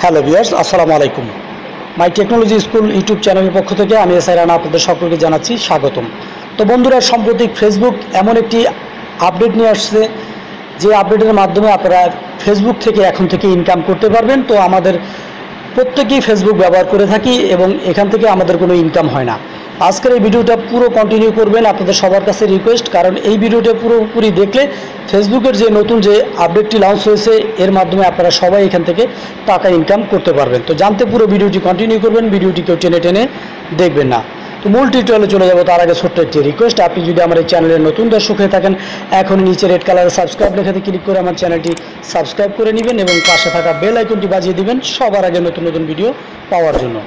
Hello viewers, আসসালামু আলাইকুম। মাই technology school YouTube চ্যানেলের পক্ষ থেকে আমি এসআই রানা আপনাদের সকলকে জানাচ্ছি স্বাগতম। তো বন্ধুরা, সম্প্রতি ফেসবুক এমন একটি আপডেট নিয়ে আসছে যে আপডেটের মাধ্যমে আপনারা ফেসবুক থেকে এখন থেকে ইনকাম করতে পারবেন। তো আমাদের প্রত্যেকেই ফেসবুক ব্যবহার করে থাকি এবং এখান থেকে আমাদের কোনো ইনকাম হয় না। আজকের এই ভিডিওটা পুরো কন্টিনিউ করবেন, আপনাদের সবার কাছে রিকোয়েস্ট, কারণ এই ভিডিওটা পুরোপুরি দেখলে ফেসবুকের যে নতুন যে আপডেটটি লঞ্চ হয়েছে এর মাধ্যমে আপনারা সবাই এখান থেকে টাকা ইনকাম করতে পারবেন। তো জানতে পুরো ভিডিওটি কন্টিনিউ করবেন, ভিডিওটি কেউ টেনে টেনে দেখবেন না। তো মূল টিউটোরিয়ালে চলে যাব তার আগে ছোট্ট একটি রিকোয়েস্ট, আপনি যদি আমার এই চ্যানেলের নতুন দর্শক হয়ে থাকেন, এখন নিচে রেড কালারের সাবস্ক্রাইব লেখাতে ক্লিক করে আমার চ্যানেলটি সাবস্ক্রাইব করে নেবেন এবং পাশে থাকা বেল আইকনটি বাজিয়ে দিবেন সবার আগে নতুন নতুন ভিডিও পাওয়ার জন্য।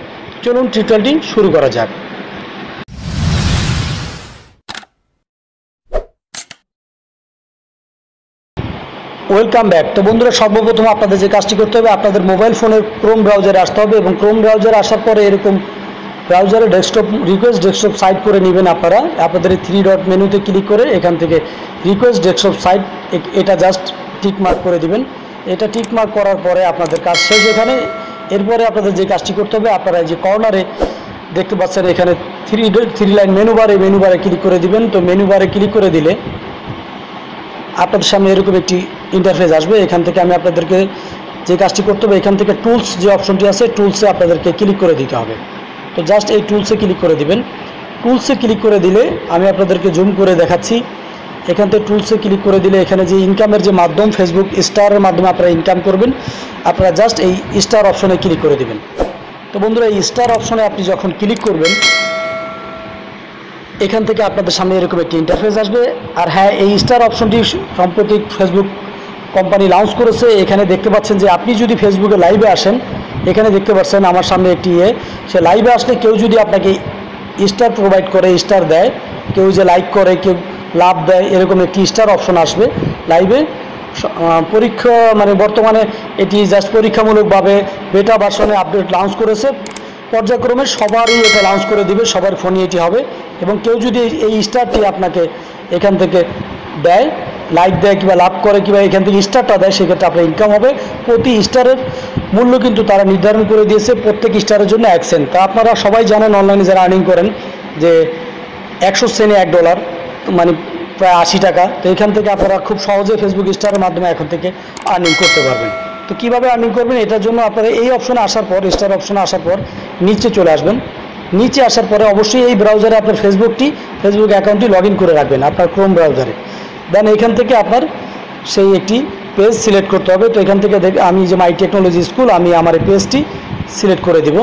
চলুন টিউটোরিয়ালটি শুরু করা যাক। Welcome back. তো বন্ধুরা, সর্বপ্রথম আপনাদের যে কাজটি করতে হবে, আপনাদের মোবাইল ফোনের ক্রোম ব্রাউজারে আসতে হবে এবং ক্রোম ব্রাউজারে আসার পরে এরকম ব্রাউজারে ডেস্কটপ রিকোয়েস্ট ডেস্কটপ সাইট করে নেবেন। আপনারা আপনাদের এই 3 ডট মেনুতে ক্লিক করে এখান থেকে রিকোয়েস্ট ডেস্কটপ সাইট এটা জাস্ট টিক মার্ক করে দিবেন। এটা টিক মার্ক করার পরে আপনাদের কাজ শেষ এখানে। এরপরে আপনাদের যে কাজটি করতে হবে, আপনারা এই যে কর্নারে দেখতে পাচ্ছেন এখানে 3 লাইন মেনু বারে ক্লিক করে দিবেন। তো মেনু বারে ক্লিক করে দিলে আপনাদের সামনে এরকম একটি ইন্টারফেস আসবে। এখান থেকে আমি আপনাদেরকে যে কাজটি করতে হবে, এখান থেকে টুলস যে অপশনটি আছে টুলসে আপনাদেরকে ক্লিক করে দিতে হবে। তো জাস্ট এই টুলসে ক্লিক করে দিবেন। টুলসে ক্লিক করে দিলে আমি আপনাদেরকে জুম করে দেখাচ্ছি। এখান থেকে টুলসে ক্লিক করে দিলে এখানে যে ইনকামের যে মাধ্যম ফেসবুক স্টারের মাধ্যমে আপনারা ইনকাম করবেন, আপনারা জাস্ট এই স্টার অপশনে ক্লিক করে দিবেন। তো বন্ধুরা, এই স্টার অপশনে আপনি যখন ক্লিক করবেন, এখান থেকে আপনাদের সামনে এরকম একটি ইন্টারফেস আসবে। আর হ্যাঁ, এই স্টার অপশনটি সম্প্রতি ফেসবুক কোম্পানি লঞ্চ করেছে। এখানে দেখতে পাচ্ছেন যে আপনি যদি ফেসবুকে লাইভে আসেন, এখানে দেখতে পাচ্ছেন আমার সামনে একটি সে লাইভে আসলে কেউ যদি আপনাকে স্টার প্রোভাইড করে, স্টার দেয়, কেউ যে লাইক করে, কেউ লাভ দেয়, এরকম একটি স্টার অপশন আসবে লাইভে। পরীক্ষা বর্তমানে এটি জাস্ট পরীক্ষামূলকভাবে বেটা ভার্সনে আপডেট লঞ্চ করেছে। পর্যায়ক্রমে সবারই এটা লঞ্চ করে দিবে, সবার ফোনে এটি হবে। এবং কেউ যদি এই স্টারটি আপনাকে এখান থেকে দেয়, লাইক দেয় কিংবা লাভ করে কিংবা এখান থেকে স্টারটা দেয়, সেক্ষেত্রে আপনার ইনকাম হবে। প্রতি স্টারের মূল্য কিন্তু তারা নির্ধারণ করে দিয়েছে, প্রত্যেক স্টারের জন্য 1 সেন্ট। তা আপনারা সবাই জানেন, অনলাইনে যারা আর্নিং করেন, যে 100 সেন্টে $1, প্রায় 80 টাকা। তো এখান থেকে আপনারা খুব সহজে ফেসবুক স্টারের মাধ্যমে এখন থেকে আর্নিং করতে পারবেন। তো কীভাবে আর্নিং করবেন, এটার জন্য আপনারা এই অপশনে আসার পর, স্টার অপশনে আসার পর নিচে চলে আসবেন। নিচে আসার পরে অবশ্যই এই ব্রাউজারে আপনার ফেসবুক অ্যাকাউন্টটি লগ ইন করে রাখবেন আপনার ক্রোম ব্রাউজারে। দেন এখান থেকে আপনার সেই একটি পেজ সিলেক্ট করতে হবে। তো এখান থেকে আমি যে মাই টেকনোলজি স্কুল, আমি আমার এই পেজটি সিলেক্ট করে দিব।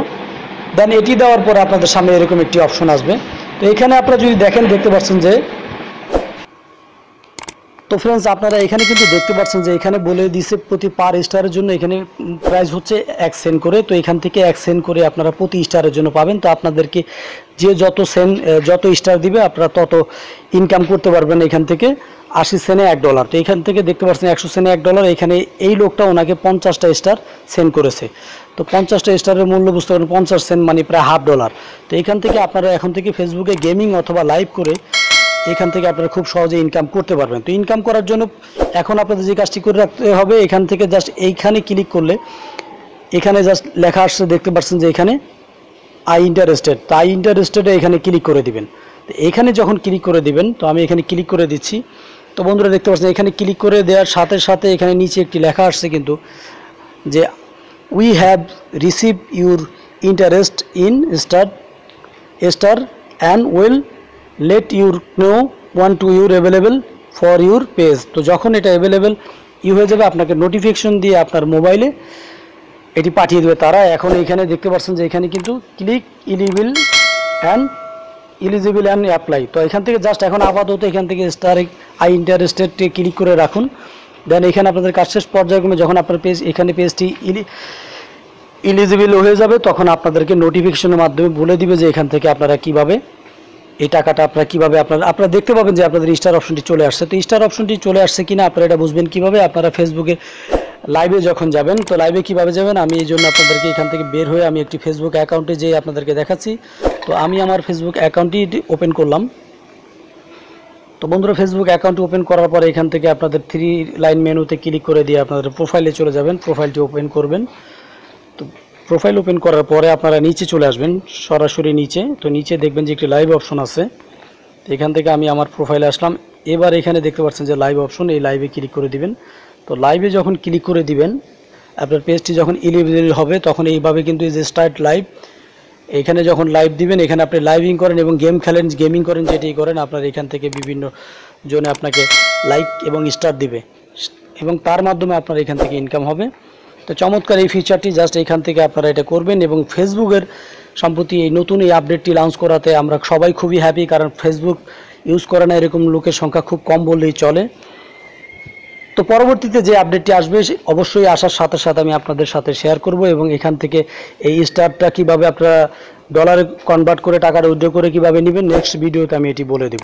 দেন এটি দেওয়ার পরে আপনাদের সামনে এরকম একটি অপশন আসবে। তো এখানে আপনারা যদি দেখেন, দেখতে পাচ্ছেন যে, তো ফ্রেন্ডস, আপনারা এখানে কিন্তু দেখতে পাচ্ছেন যে এখানে বলে দিছে প্রতি পার স্টারের জন্য এখানে প্রাইস হচ্ছে 1 সেন্ট করে। তো এখান থেকে 1 সেন্ট করে আপনারা প্রতি স্টারের জন্য পাবেন। তো আপনাদেরকে যে যত স্টার দিবে আপনারা তত ইনকাম করতে পারবেন। এখান থেকে 80 সেন্টে $1। তো এখান থেকে দেখতে পাচ্ছেন 100 সেন্টে $1। এখানে এই লোকটা ওনাকে 50টা স্টার সেন্ড করেছে। তো 50টা স্টারের মূল্য বুঝতে পারেন, 50 সেন্ট প্রায় $1/2। তো এখান থেকে আপনারা এখন থেকে ফেসবুকে গেমিং অথবা লাইভ করে এখান থেকে আপনারা খুব সহজে ইনকাম করতে পারবেন। তো ইনকাম করার জন্য এখন আপনাদের যে কাজটি করে রাখতে হবে, এখান থেকে জাস্ট এইখানে ক্লিক করলে এখানে জাস্ট লেখা আসছে, দেখতে পাচ্ছেন যে এখানে আই ইন্টারেস্টেড। তো আই ইন্টারেস্টেডে এখানে ক্লিক করে দিবেন। তো এখানে যখন ক্লিক করে দিবেন, তো আমি এখানে ক্লিক করে দিচ্ছি। তো বন্ধুরা, দেখতে পাচ্ছেন এখানে ক্লিক করে দেওয়ার সাথে সাথে এখানে নিচে একটি লেখা আসছে কিন্তু, যে we have receive your interest in star and will let your no one to your available for your page. তো যখন এটা অ্যাভেলেবেল হয়ে যাবে, আপনাকে নোটিফিকেশন দিয়ে আপনার মোবাইলে এটি পাঠিয়ে দেবে তারা। এখন এখানে দেখতে পাচ্ছেন যে এখানে কিন্তু ক্লিক ইলিজিবল অ্যান্ড অ্যাপ্লাই। তো এখান থেকে জাস্ট এখন আপাতত এখান থেকে স্টার আই ইন্টারেস্টেড ক্লিক করে রাখুন। দেন এখানে আপনাদের কাজ শেষ। পর্যায়ক্রমে যখন আপনার পেজটি ইলিজিবল হয়ে যাবে, তখন আপনাদেরকে নোটিফিকেশনের মাধ্যমে বলে দিবে যে এখান থেকে আপনারা কিভাবে এই টাকাটা আপনারা কীভাবে আপনারা দেখতে পাবেন যে আপনাদের স্টার অপশনটি চলে আসছে। তো স্টার অপশনটি চলে আসছে কিনা আপনারা এটা বুঝবেন কীভাবে, আপনারা ফেসবুকে লাইভে যখন যাবেন। তো লাইভে কীভাবে যাবেন, আমি এই জন্য আপনাদেরকে এখান থেকে বের হয়ে আমি একটি ফেসবুক অ্যাকাউন্টে যেয়ে আপনাদেরকে দেখাচ্ছি। তো আমি আমার ফেসবুক অ্যাকাউন্টটি ওপেন করলাম। তো বন্ধুরা, ফেসবুক অ্যাকাউন্টটি ওপেন করার পরে এখান থেকে আপনাদের 3 লাইন মেনুতে ক্লিক করে দিয়ে আপনাদের প্রোফাইলে চলে যাবেন। প্রোফাইলটি ওপেন করবেন। তো প্রোফাইল ওপেন করার পরে আপনারা নিচে চলে আসবেন, সরাসরি নিচে। তো নিচে দেখবেন যে একটি লাইভ অপশন আছে। তো এখান থেকে আমি আমার প্রোফাইলে আসলাম। এবার এখানে দেখতে পাচ্ছেন যে লাইভ অপশন, এই লাইভে ক্লিক করে দিবেন। তো লাইভে যখন ক্লিক করে দিবেন, আপনার পেজটি যখন ইলিজিবল হবে তখন এইভাবে কিন্তু এই যে স্টার্ট লাইভ, এখানে যখন লাইভ দিবেন, এখানে আপনি লাইভিং করেন এবং গেম খেলেন, গেমিং করেন, যেটাই করেন, আপনার এখান থেকে বিভিন্ন জনে আপনাকে লাইক এবং স্টার দিবে এবং তার মাধ্যমে আপনার এখান থেকে ইনকাম হবে। তো চমৎকার এই ফিচারটি, জাস্ট এখান থেকে আপনারা এটা করবেন। এবং ফেসবুকের সম্প্রতি এই নতুন এই আপডেটটি লঞ্চ করাতে আমরা সবাই খুবই হ্যাপি, কারণ ফেসবুক ইউজ করে না এরকম লোকের সংখ্যা খুব কম বললেই চলে। তো পরবর্তীতে যে আপডেটটি আসবে অবশ্যই আসার সাথে সাথে আমি আপনাদের সাথে শেয়ার করব এবং এখান থেকে এই স্টারটা কিভাবে আপনারা ডলারে কনভার্ট করে টাকাটা উইথড্র করে কিভাবে নেবেন, নেক্সট ভিডিওতে আমি এটি বলে দেব।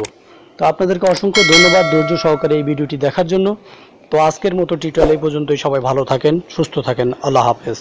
তো আপনাদেরকে অসংখ্য ধন্যবাদ ধৈর্য সহকারে এই ভিডিওটি দেখার জন্য। তো আজকের মতো টিউটোরিয়াল এই পর্যন্তই। সবাই ভালো থাকেন, সুস্থ থাকেন। আল্লাহ হাফেজ।